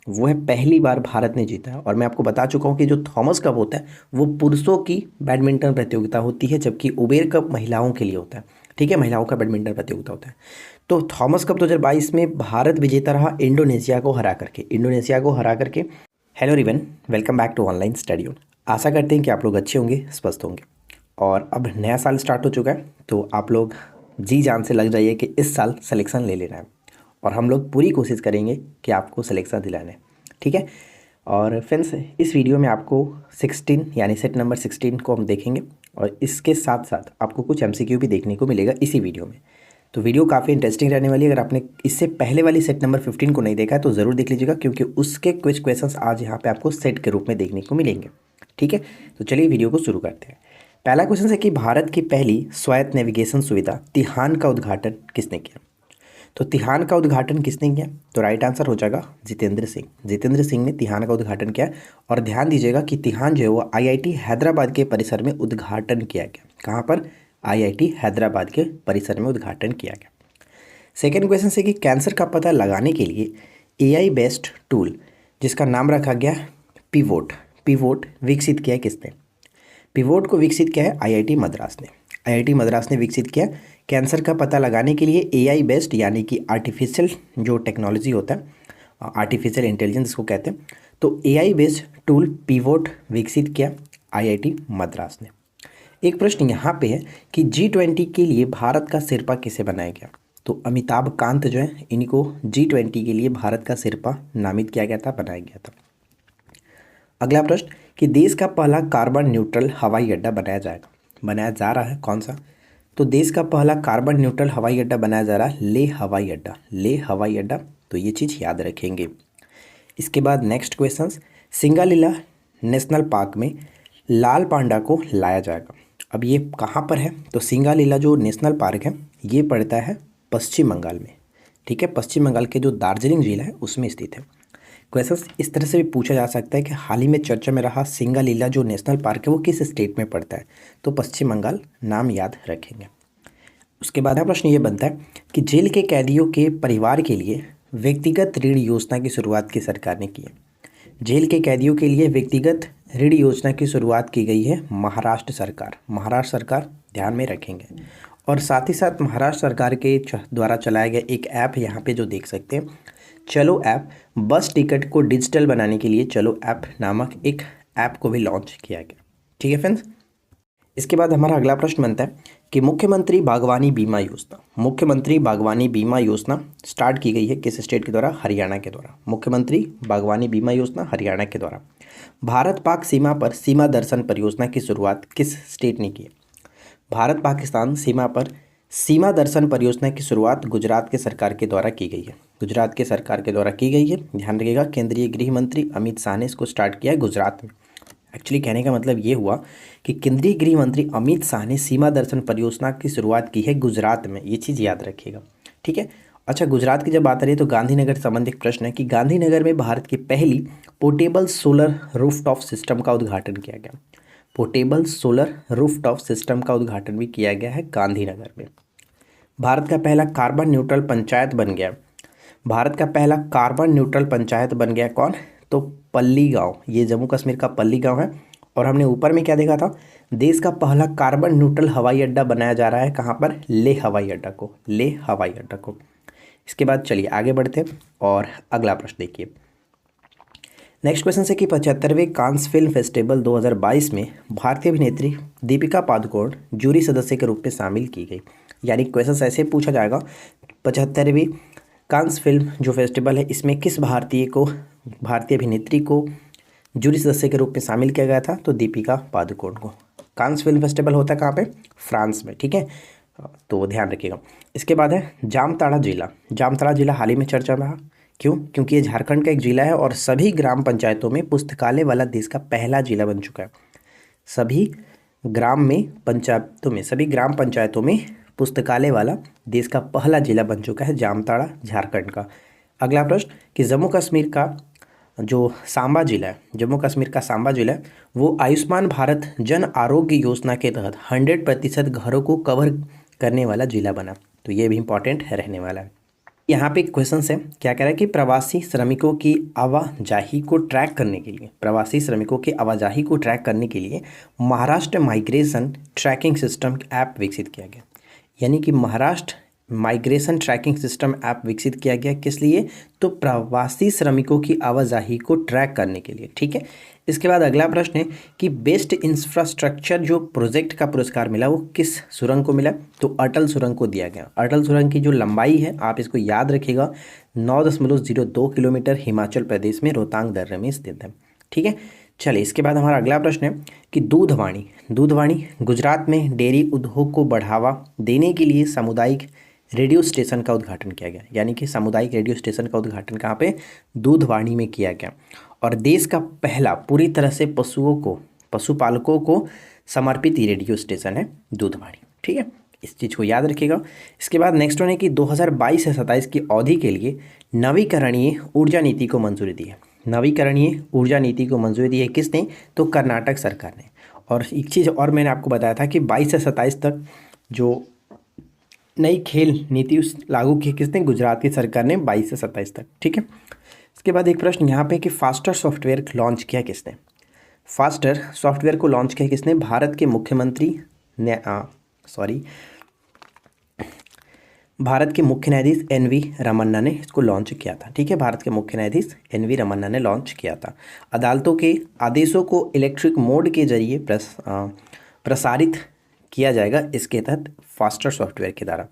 वो है पहली बार भारत ने जीता है। और मैं आपको बता चुका हूँ कि जो थॉमस कप होता है वो पुरुषों की बैडमिंटन प्रतियोगिता होती है, जबकि उबेर कप महिलाओं के लिए होता है। ठीक है, महिलाओं का बैडमिंटन प्रतियोगिता होता है। तो थॉमस कप 2022 में भारत विजेता रहा इंडोनेशिया को हरा करके, हेलो रिवन, welcome back to online study. आशा करते हैं कि आप लोग अच्छे होंगे, स्वस्थ होंगे। और अब नया साल स्टार्ट हो चुका है, तो आप लोग जी जान से लग जाइए कि इस साल सिलेक्शन ले लेना है। और हम लोग पूरी कोशिश करेंगे कि आपको सिलेक्शन दिलाना है। ठीक है। और फ्रेंड्स, इस वीडियो में आपको 16 यानी सेट नंबर 16 को हम देखेंगे, और इसके साथ साथ आपको कुछ एमसीक्यू भी देखने को मिलेगा इसी वीडियो में। तो वीडियो काफ़ी इंटरेस्टिंग रहने वाली है। अगर आपने इससे पहले वाली सेट नंबर 15 को नहीं देखा है तो ज़रूर देख लीजिएगा, क्योंकि उसके कुछ क्वेश्चंस आज यहाँ पे आपको सेट के रूप में देखने को मिलेंगे। ठीक है, तो चलिए वीडियो को शुरू करते हैं। पहला क्वेश्चन है कि भारत की पहली स्वायत्त नेविगेशन सुविधा तिहान का उद्घाटन किसने किया। तो तिहान का उद्घाटन किसने किया, तो राइट आंसर हो जाएगा जितेंद्र सिंह। जितेंद्र सिंह ने तिहान का उद्घाटन किया। और ध्यान दीजिएगा कि तिहान जो है वो आईआईटी हैदराबाद के परिसर में उद्घाटन किया गया। कहाँ पर, आईआईटी हैदराबाद के परिसर में उद्घाटन किया गया। सेकेंड क्वेश्चन है कि कैंसर का पता लगाने के लिए एआई बेस्ड टूल जिसका नाम रखा गया पिवोट, पिवोट विकसित किया है किसने। पिवोट को विकसित किया है आईआईटी मद्रास ने। आईआईटी मद्रास ने विकसित किया कैंसर का पता लगाने के लिए एआई बेस्ड, यानी कि आर्टिफिशियल जो टेक्नोलॉजी होता है, आर्टिफिशियल इंटेलिजेंस इसको कहते हैं। तो एआई बेस्ड टूल पिवोट विकसित किया आईआईटी मद्रास ने। एक प्रश्न यहाँ पे है कि G20 के लिए भारत का सिरपा किसे बनाया गया। तो अमिताभ कांत जो है, इनको G20 के लिए भारत का सिरपा नामित किया गया था, बनाया गया था। अगला प्रश्न कि देश का पहला कार्बन न्यूट्रल हवाई अड्डा बनाया जा रहा है कौन सा। तो देश का पहला कार्बन न्यूट्रल हवाई अड्डा बनाया जा रहा है लेह हवाई अड्डा, लेह हवाई अड्डा। तो ये चीज़ याद रखेंगे। इसके बाद next question, Singalila national park में लाल पांडा को लाया जाएगा। अब ये कहाँ पर है, तो सिंगालीला जो नेशनल पार्क है ये पड़ता है पश्चिम बंगाल में। ठीक है, पश्चिम बंगाल के जो दार्जिलिंग जिला है उसमें स्थित है। क्वेश्चन इस तरह से भी पूछा जा सकता है कि हाल ही में चर्चा में रहा सिंगालीला जो नेशनल पार्क है वो किस स्टेट में पड़ता है, तो पश्चिम बंगाल नाम याद रखेंगे। उसके बाद प्रश्न ये बनता है कि जेल के कैदियों के परिवार के लिए व्यक्तिगत ऋण योजना की शुरुआत की सरकार ने की है। जेल के कैदियों के लिए व्यक्तिगत ऋण योजना की शुरुआत की गई है महाराष्ट्र सरकार, महाराष्ट्र सरकार ध्यान में रखेंगे। और साथ ही साथ महाराष्ट्र सरकार के द्वारा चलाया गया एक ऐप यहाँ पे जो देख सकते हैं, चलो ऐप, बस टिकट को डिजिटल बनाने के लिए चलो ऐप नामक एक ऐप को भी लॉन्च किया गया। ठीक है फ्रेंड्स। इसके बाद हमारा अगला प्रश्न बनता है कि मुख्यमंत्री बागवानी बीमा योजना, मुख्यमंत्री बागवानी बीमा योजना स्टार्ट की गई है किस स्टेट के द्वारा, हरियाणा के द्वारा। मुख्यमंत्री बागवानी बीमा योजना हरियाणा के द्वारा। भारत पाक सीमा पर सीमा दर्शन परियोजना की शुरुआत किस स्टेट ने की है। भारत पाकिस्तान सीमा पर सीमा दर्शन परियोजना की शुरुआत गुजरात के सरकार के द्वारा की गई है, गुजरात के सरकार के द्वारा की गई है। ध्यान रखिएगा, केंद्रीय गृह मंत्री अमित शाह ने इसको स्टार्ट किया है गुजरात में। एक्चुअली कहने का मतलब ये हुआ कि केंद्रीय गृह मंत्री अमित शाह ने सीमा दर्शन परियोजना की शुरुआत की है गुजरात में, ये चीज़ याद रखिएगा। ठीक है। अच्छा, गुजरात की जब बात आ रही है तो गांधीनगर संबंधित प्रश्न है कि गांधीनगर में भारत की पहली पोर्टेबल सोलर रूफटॉप सिस्टम का उद्घाटन किया गया। पोर्टेबल सोलर रूफटॉप सिस्टम का उद्घाटन भी किया गया है गांधीनगर में। भारत का पहला कार्बन न्यूट्रल पंचायत बन गया, भारत का पहला कार्बन न्यूट्रल पंचायत बन गया कौन, तो पल्ली गांव। ये जम्मू कश्मीर का पल्ली गांव है। और हमने ऊपर में क्या देखा था, देश का पहला कार्बन न्यूट्रल हवाई अड्डा बनाया जा रहा है कहाँ पर, लेह हवाई अड्डा को, लेह हवाई अड्डा को। इसके बाद चलिए आगे बढ़ते हैं और अगला प्रश्न देखिए। नेक्स्ट क्वेश्चन है कि 75वें कांस फिल्म फेस्टिवल 2022 में भारतीय अभिनेत्री दीपिका पादुकोण जूरी सदस्य के रूप में शामिल की गई। यानी क्वेश्चन ऐसे पूछा जाएगा, 75वीं कांस फिल्म जो फेस्टिवल है इसमें किस भारतीय अभिनेत्री को जूरी सदस्य के रूप में शामिल किया गया था, तो दीपिका पादुकोण को। कांस फिल्म फेस्टिवल होता है कहाँ पे, फ्रांस में। ठीक है, तो ध्यान रखिएगा। इसके बाद है जामताड़ा जिला। जामताड़ा जिला हाल ही में चर्चा में रहा, क्यों, क्योंकि ये झारखंड का एक जिला है और सभी ग्राम पंचायतों में पुस्तकालय वाला देश का पहला जिला बन चुका है। सभी ग्राम पंचायतों में पुस्तकालय वाला देश का पहला जिला बन चुका है जामताड़ा, झारखंड का। अगला प्रश्न कि जम्मू कश्मीर का सांबा जिला है वो आयुष्मान भारत जन आरोग्य योजना के तहत 100% घरों को कवर करने वाला जिला बना। तो ये भी इंपॉर्टेंट रहने वाला है। यहाँ पे क्वेश्चन है, क्या कह रहा है कि प्रवासी श्रमिकों की आवाजाही को ट्रैक करने के लिए, प्रवासी श्रमिकों की आवाजाही को ट्रैक करने के लिए Maharashtra migration tracking system app विकसित किया गया। यानी कि Maharashtra migration tracking system app विकसित किया गया किस लिए? तो प्रवासी श्रमिकों की आवाजाही को ट्रैक करने के लिए। ठीक है, इसके बाद अगला प्रश्न है कि बेस्ट इंफ्रास्ट्रक्चर जो प्रोजेक्ट का पुरस्कार मिला वो किस सुरंग को मिला? तो अटल सुरंग को दिया गया। अटल सुरंग की जो लंबाई है, आप इसको याद रखिएगा, 9.02 किलोमीटर हिमाचल प्रदेश में रोहतांग दर्रे में स्थित है। ठीक है, चलिए इसके बाद हमारा अगला प्रश्न है कि दूधवाणी गुजरात में डेयरी उद्योग को बढ़ावा देने के लिए सामुदायिक रेडियो स्टेशन का उद्घाटन किया गया। यानी कि सामुदायिक रेडियो स्टेशन का उद्घाटन कहाँ पे? दूधवाणी में किया गया। और देश का पहला पूरी तरह से पशुपालकों को समर्पित रेडियो स्टेशन है दूधवाणी। ठीक है, इस चीज़ को याद रखिएगा। इसके बाद नेक्स्ट वन है कि 2022 से 27 की अवधि के लिए नवीकरणीय ऊर्जा नीति को मंजूरी दी है। नवीकरणीय ऊर्जा नीति को मंजूरी दी है किसने? तो कर्नाटक सरकार ने। और एक चीज़ और मैंने आपको बताया था कि 22 से 27 तक जो नई खेल नीति लागू की किसने? गुजरात की सरकार ने 22 से 27 तक। ठीक है, इसके बाद एक प्रश्न यहाँ पे कि फास्टर सॉफ्टवेयर लॉन्च किया किसने? फास्टर सॉफ्टवेयर को लॉन्च किया किसने? भारत के मुख्यमंत्री ने भारत के मुख्य न्यायाधीश NV रमन्ना ने इसको लॉन्च किया था। ठीक है, भारत के मुख्य न्यायाधीश NV रमन्ना ने लॉन्च किया था। अदालतों के आदेशों को इलेक्ट्रिक मोड के जरिए प्रसारित किया जाएगा इसके तहत फास्टर सॉफ्टवेयर के द्वारा।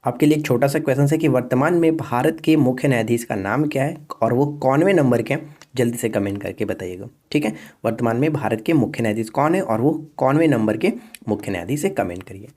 आपके लिए एक छोटा सा क्वेश्चन है कि वर्तमान में भारत के मुख्य न्यायाधीश का नाम क्या है और वो कौनवें नंबर के? जल्दी से कमेंट करके बताइएगा। ठीक है, वर्तमान में भारत के मुख्य न्यायाधीश कौन है और वो कौनवें नंबर के मुख्य न्यायाधीश है, कमेंट करिए।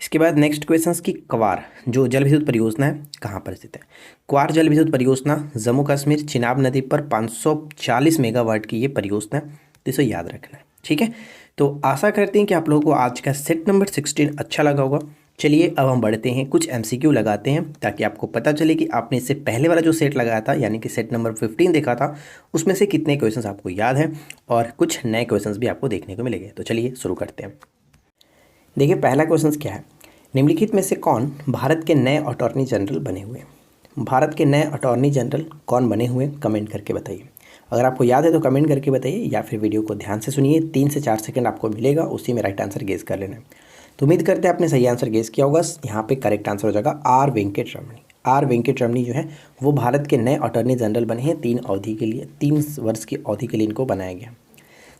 इसके बाद नेक्स्ट क्वेश्चन की क्वार जो जल विद्युत परियोजना है कहाँ पर स्थित है? क्वार जल विद्युत परियोजना जम्मू कश्मीर चिनाब नदी पर 540 मेगावाट की ये परियोजना है, तो इसे याद रखना है। ठीक है, तो आशा करते हैं कि आप लोगों को आज का सेट नंबर 16 अच्छा लगा होगा। चलिए अब हम बढ़ते हैं, कुछ MCQ लगाते हैं ताकि आपको पता चले कि आपने इससे पहले वाला जो सेट लगाया था यानी कि सेट नंबर 15 देखा था उसमें से कितने क्वेश्चंस आपको याद हैं और कुछ नए क्वेश्चंस भी आपको देखने को मिलेंगे। तो चलिए शुरू करते हैं। देखिए पहला क्वेश्चन क्या है, निम्नलिखित में से कौन भारत के नए अटॉर्नी जनरल बने हुए? भारत के नए अटॉर्नी जनरल कौन बने हुए? कमेंट करके बताइए। अगर आपको याद है तो कमेंट करके बताइए या फिर वीडियो को ध्यान से सुनिए, 3 से 4 सेकंड आपको मिलेगा, उसी में राइट आंसर गेस कर लेना है। तो उम्मीद करते हैं आपने सही आंसर गेस किया होगा। यहाँ पे करेक्ट आंसर हो जाएगा are Venkat Ramani. Are Venkat रमणी जो है वो भारत के नए अटॉर्नी जनरल बने हैं 3 अवधि के लिए, 3 वर्ष की अवधि के लिए इनको बनाया गया।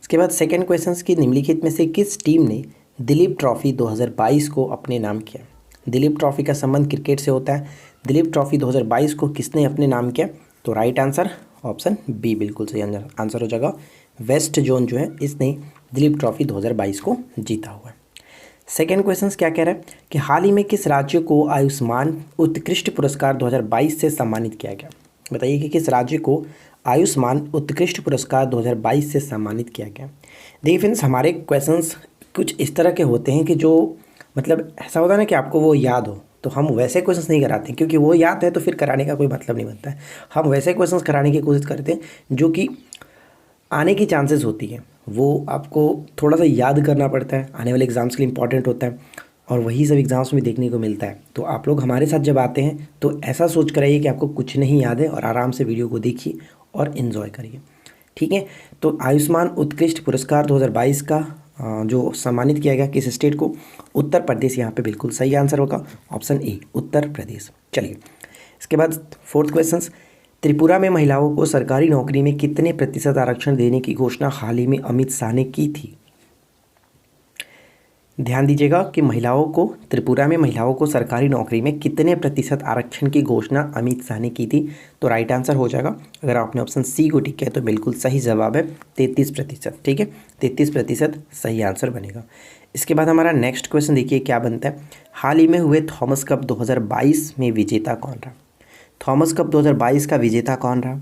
इसके बाद सेकेंड क्वेश्चन की निम्नलिखित में से किस टीम ने दिलीप ट्रॉफी 2022 को अपने नाम किया? दिलीप ट्रॉफी का संबंध क्रिकेट से होता है। दिलीप ट्रॉफी 2022 को किसने अपने नाम किया? तो राइट आंसर ऑप्शन बी बिल्कुल सही आंसर हो जाएगा। वेस्ट जोन जो है इसने दिलीप ट्रॉफी 2022 को जीता हुआ है। सेकेंड क्वेश्चन क्या कह रहा है कि हाल ही में किस राज्य को आयुष्मान उत्कृष्ट पुरस्कार 2022 से सम्मानित किया गया? बताइए कि किस राज्य को आयुष्मान उत्कृष्ट पुरस्कार 2022 से सम्मानित किया गया? देखिए फ्रेंड्स, हमारे क्वेश्चंस कुछ इस तरह के होते हैं कि जो मतलब ऐसा होता है ना कि आपको वो याद हो, तो हम वैसे क्वेश्चंस नहीं कराते क्योंकि वो याद है तो फिर कराने का कोई मतलब नहीं बनता है। हम वैसे क्वेश्चंस कराने की कोशिश करते हैं जो कि आने की चांसेस होती है, वो आपको थोड़ा सा याद करना पड़ता है, आने वाले एग्ज़ाम्स के लिए इंपॉर्टेंट होता है और वही सब एग्ज़ाम्स में देखने को मिलता है। तो आप लोग हमारे साथ जब आते हैं तो ऐसा सोच कर आइए कि आपको कुछ नहीं याद है और आराम से वीडियो को देखिए और इन्जॉय करिए। ठीक है, तो आयुष्मान उत्कृष्ट पुरस्कार 2022 का जो सम्मानित किया गया किस स्टेट को? उत्तर प्रदेश। यहाँ पे बिल्कुल सही आंसर होगा ऑप्शन ए उत्तर प्रदेश। चलिए इसके बाद फोर्थ क्वेश्चन, त्रिपुरा में महिलाओं को सरकारी नौकरी में कितने प्रतिशत आरक्षण देने की घोषणा हाल ही में अमित शाह ने की थी? ध्यान दीजिएगा कि त्रिपुरा में महिलाओं को सरकारी नौकरी में कितने प्रतिशत आरक्षण की घोषणा अमित शाह ने की थी? तो राइट आंसर हो जाएगा, अगर आपने ऑप्शन सी को टिक किया तो बिल्कुल सही जवाब है 33%। ठीक है, 33% सही आंसर बनेगा। इसके बाद हमारा नेक्स्ट क्वेश्चन देखिए क्या बनता है, हाल ही में हुए थॉमस कप 2022 में विजेता कौन रहा? थॉमस कप 2022 का विजेता कौन रहा?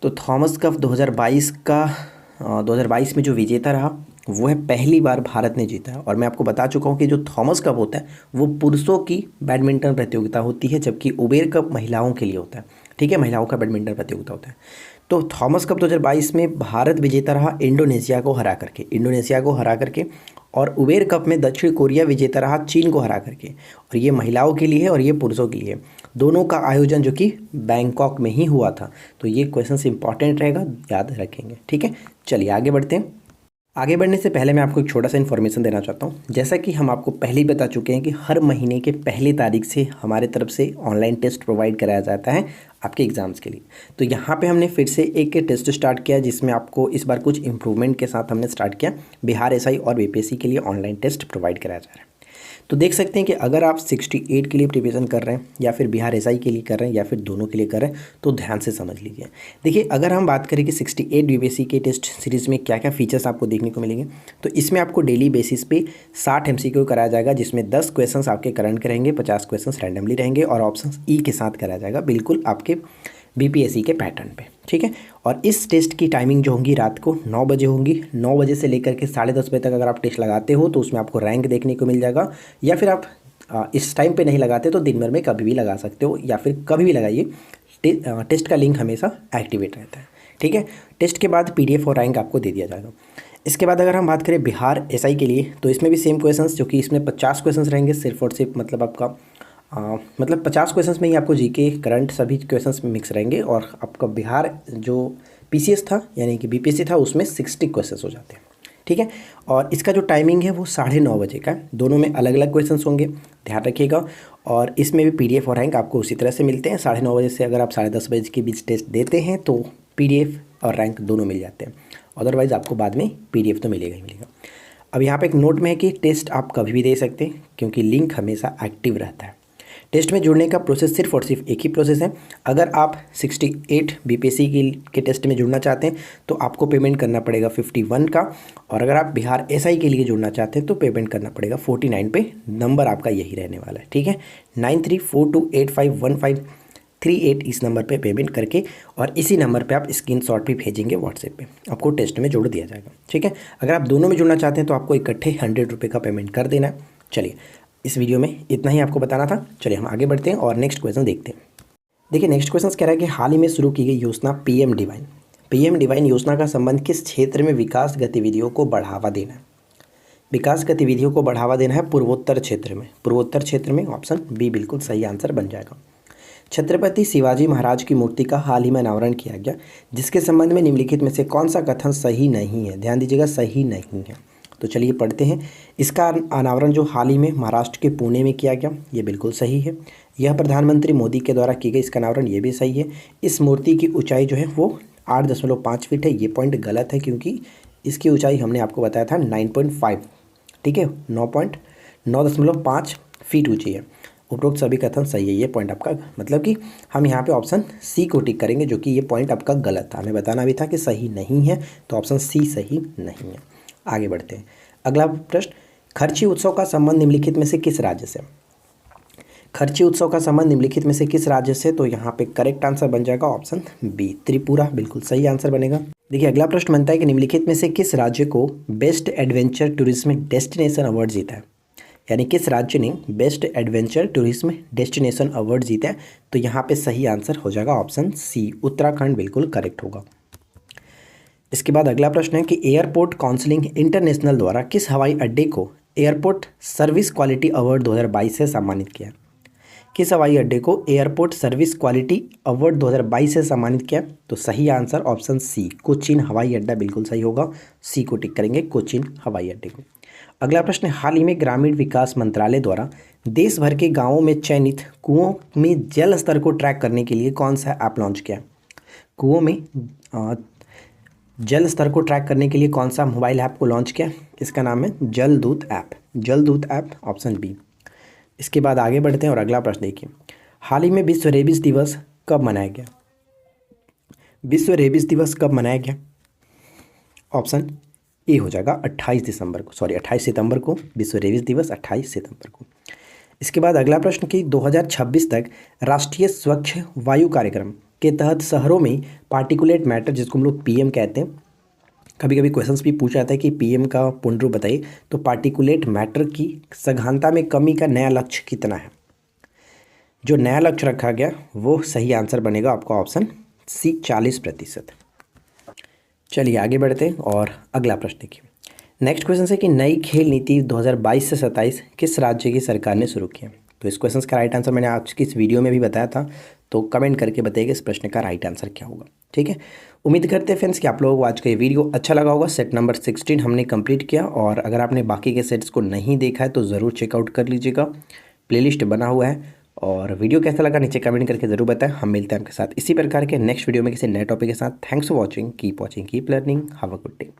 तो थॉमस कप 2022 में जो विजेता रहा वो है पहली बार भारत ने जीता है। और मैं आपको बता चुका हूँ कि जो थॉमस कप होता है वो पुरुषों की बैडमिंटन प्रतियोगिता होती है, जबकि उबेर कप महिलाओं के लिए होता है। ठीक है, महिलाओं का बैडमिंटन प्रतियोगिता होता है। तो थॉमस कप 2022 में भारत विजेता रहा इंडोनेशिया को हरा करके, और उबेर कप में दक्षिण कोरिया विजेता रहा चीन को हरा करके। और ये महिलाओं के लिए है और ये पुरुषों के लिए है। दोनों का आयोजन जो कि बैंकॉक में ही हुआ था। तो ये क्वेश्चन इंपॉर्टेंट रहेगा, याद रखेंगे। ठीक है, चलिए आगे बढ़ते हैं। आगे बढ़ने से पहले मैं आपको एक छोटा सा इन्फॉर्मेशन देना चाहता हूँ। जैसा कि हम आपको पहले ही बता चुके हैं कि हर महीने के पहली तारीख से हमारे तरफ से ऑनलाइन टेस्ट प्रोवाइड कराया जाता है आपके एग्ज़ाम्स के लिए। तो यहाँ पे हमने फिर से एक टेस्ट स्टार्ट किया, जिसमें आपको इस बार कुछ इंप्रूवमेंट के साथ हमने स्टार्ट किया। बिहार एसआई और बीपीएससी के लिए ऑनलाइन टेस्ट प्रोवाइड कराया जा रहा है। तो देख सकते हैं कि अगर आप 68 के लिए प्रिपरेशन कर रहे हैं, या फिर बिहार एसआई के लिए कर रहे हैं, या फिर दोनों के लिए कर रहे हैं, तो ध्यान से समझ लीजिए। देखिए, अगर हम बात करें कि 68 बीपीएससी के टेस्ट सीरीज़ में क्या क्या फीचर्स आपको देखने को मिलेंगे, तो इसमें आपको डेली बेसिस पे 60 एमसीक्यू कराया जाएगा, जिसमें 10 क्वेश्चन आपके करंट के रहेंगे, 50 क्वेश्चन रैंडमली रहेंगे, और ऑप्शन ई के साथ कराया जाएगा, बिल्कुल आपके बीपीएससी के पैटर्न पे। ठीक है, और इस टेस्ट की टाइमिंग जो होंगी रात को 9 बजे होंगी। 9 बजे से लेकर के 10:30 बजे तक अगर आप टेस्ट लगाते हो तो उसमें आपको रैंक देखने को मिल जाएगा, या फिर आप इस टाइम पे नहीं लगाते तो दिन भर में कभी भी लगा सकते हो, या फिर कभी भी लगाइए। टेस्ट का लिंक हमेशा एक्टिवेट रहता है। ठीक है, टेस्ट के बाद पीडीएफ और रैंक आपको दे दिया जाएगा। इसके बाद अगर हम बात करें बिहार एसआई के लिए, तो इसमें भी सेम क्वेश्चंस, जो कि इसमें 50 क्वेश्चंस रहेंगे सिर्फ और सिर्फ, मतलब आपका 50 क्वेश्चंस में ही आपको जीके करंट सभी क्वेश्चंस में मिक्स रहेंगे, और आपका बिहार जो पीसीएस था यानी कि बीपीएससी था उसमें 60 क्वेश्चंस हो जाते हैं। ठीक है, और इसका जो टाइमिंग है वो 9:30 बजे का है। दोनों में अलग अलग क्वेश्चंस होंगे, ध्यान रखिएगा। और इसमें भी पीडीएफ और रैंक आपको उसी तरह से मिलते हैं। 9:30 बजे से अगर आप 10:30 बजे के बीच टेस्ट देते हैं तो पीडीएफ और रैंक दोनों मिल जाते हैं, अदरवाइज़ आपको बाद में पीडीएफ तो मिलेगा ही मिलेगा। अब यहाँ पे एक नोट में है कि टेस्ट आप कभी भी दे सकते हैं, क्योंकि लिंक हमेशा एक्टिव रहता है। टेस्ट में जुड़ने का प्रोसेस सिर्फ और सिर्फ एक ही प्रोसेस है। अगर आप 68 बीपीएससी के टेस्ट में जुड़ना चाहते हैं तो आपको पेमेंट करना पड़ेगा 51 का, और अगर आप बिहार एसआई के लिए जुड़ना चाहते हैं तो पेमेंट करना पड़ेगा 49 पे। नंबर आपका यही रहने वाला है। ठीक है, 9342851538 इस नंबर पे पेमेंट करके, और इसी नंबर पे आप स्क्रीनशॉट भी भेजेंगे व्हाट्सएप पे, आपको टेस्ट में जोड़ दिया जाएगा। ठीक है, अगर आप दोनों में जुड़ना चाहते हैं तो आपको इकट्ठे 100 रुपये का पेमेंट कर देना है। चलिए, इस वीडियो में इतना ही आपको बताना था। चलिए हम आगे बढ़ते हैं और नेक्स्ट क्वेश्चन देखते हैं। देखिए, नेक्स्ट क्वेश्चन कह रहा है कि हाल ही में शुरू की गई योजना पीएम डिवाइन योजना का संबंध किस क्षेत्र में विकास गतिविधियों को बढ़ावा देना है? विकास गतिविधियों को बढ़ावा देना है पूर्वोत्तर क्षेत्र में। पूर्वोत्तर क्षेत्र में ऑप्शन बी बिल्कुल सही आंसर बन जाएगा। छत्रपति शिवाजी महाराज की मूर्ति का हाल ही में अनावरण किया गया, जिसके संबंध में निम्नलिखित में से कौन सा कथन सही नहीं है? ध्यान दीजिएगा, सही नहीं है। तो चलिए पढ़ते हैं। इसका अनावरण जो हाल ही में महाराष्ट्र के पुणे में किया गया, ये बिल्कुल सही है। यह प्रधानमंत्री मोदी के द्वारा की गई इसका अनावरण, ये भी सही है। इस मूर्ति की ऊंचाई जो है वो 8.5 फीट है, ये पॉइंट गलत है, क्योंकि इसकी ऊंचाई हमने आपको बताया था 9.5। ठीक है, 9.5 फीट ऊँची है। उपरोक्त सभी कथन सही है, ये पॉइंट आपका, मतलब कि हम यहाँ पे ऑप्शन सी को टिक करेंगे, जो कि ये पॉइंट आपका गलत था। हमें बताना भी था कि सही नहीं है, तो ऑप्शन सी सही नहीं है। आगे बढ़ते हैं। अगला प्रश्न, खर्ची उत्सव का संबंध निम्नलिखित में से किस राज्य से? खर्ची उत्सव का संबंध निम्नलिखित में से किस राज्य से? तो यहाँ पे करेक्ट आंसर बन जाएगा ऑप्शन बी, त्रिपुरा, बिल्कुल सही आंसर बनेगा। देखिए, अगला प्रश्न बनता है कि निम्नलिखित में से किस राज्य को best adventure tourism destination award जीता है? यानी किस राज्य ने best adventure tourism destination award जीता है? तो यहाँ पे सही आंसर हो जाएगा ऑप्शन सी, उत्तराखंड, बिल्कुल करेक्ट होगा। इसके बाद अगला प्रश्न है कि एयरपोर्ट काउंसिलिंग इंटरनेशनल द्वारा किस हवाई अड्डे को एयरपोर्ट सर्विस क्वालिटी अवार्ड 2022 से सम्मानित किया? किस हवाई अड्डे को एयरपोर्ट सर्विस क्वालिटी अवार्ड 2022 से सम्मानित किया? तो सही आंसर ऑप्शन सी, कोचीन हवाई अड्डा, बिल्कुल सही होगा। सी को टिक करेंगे, कोचीन हवाई अड्डे को। अगला प्रश्न, हाल ही में ग्रामीण विकास मंत्रालय द्वारा देश भर के गाँवों में चयनित कुओं में जल स्तर को ट्रैक करने के लिए कौन सा ऐप लॉन्च किया? कुओं में जल स्तर को ट्रैक करने के लिए कौन सा मोबाइल ऐप को लॉन्च किया? इसका नाम है Jaldoot app. Jaldoot app, option B. इसके बाद आगे बढ़ते हैं और अगला प्रश्न देखिए, हाल ही में विश्व रेबीज दिवस कब मनाया गया? विश्व रेबीज दिवस कब मनाया गया? ऑप्शन ए हो जाएगा 28 सितंबर को विश्व रेबीज दिवस 28 सितंबर को। इसके बाद अगला प्रश्न कि 2026 तक राष्ट्रीय स्वच्छ वायु कार्यक्रम के तहत शहरों में पार्टिकुलेट मैटर, जिसको हम लोग पीएम कहते हैं, कभी कभी क्वेश्चंस भी पूछा जाता है कि पीएम का पूर्ण रूप बताइए, तो पार्टिकुलेट मैटर की सघनता में कमी का नया लक्ष्य कितना है? जो नया लक्ष्य रखा गया वो सही आंसर बनेगा आपका ऑप्शन सी, 40%। चलिए आगे बढ़ते हैं और अगला प्रश्न देखिए। नेक्स्ट क्वेश्चन है कि नई खेल नीति 2022 से 27 किस राज्य की सरकार ने शुरू किया? तो इस क्वेश्चन का राइट आंसर मैंने आज की इस वीडियो में भी बताया था, तो कमेंट करके बताइएगा इस प्रश्न का राइट आंसर क्या होगा। ठीक है, उम्मीद करते हैं फ्रेंड्स कि आप लोगों को आज का ये वीडियो अच्छा लगा होगा। सेट नंबर 16 हमने कंप्लीट किया, और अगर आपने बाकी के सेट्स को नहीं देखा है तो ज़रूर चेकआउट कर लीजिएगा, प्लेलिस्ट बना हुआ है। और वीडियो कैसा लगा नीचे कमेंट करके ज़रूर बताएं। हम मिलते हैं आपके साथ इसी प्रकार के नेक्स्ट वीडियो में किसी नए टॉपिक के साथ। Thanks for watching, keep learning, have a good day.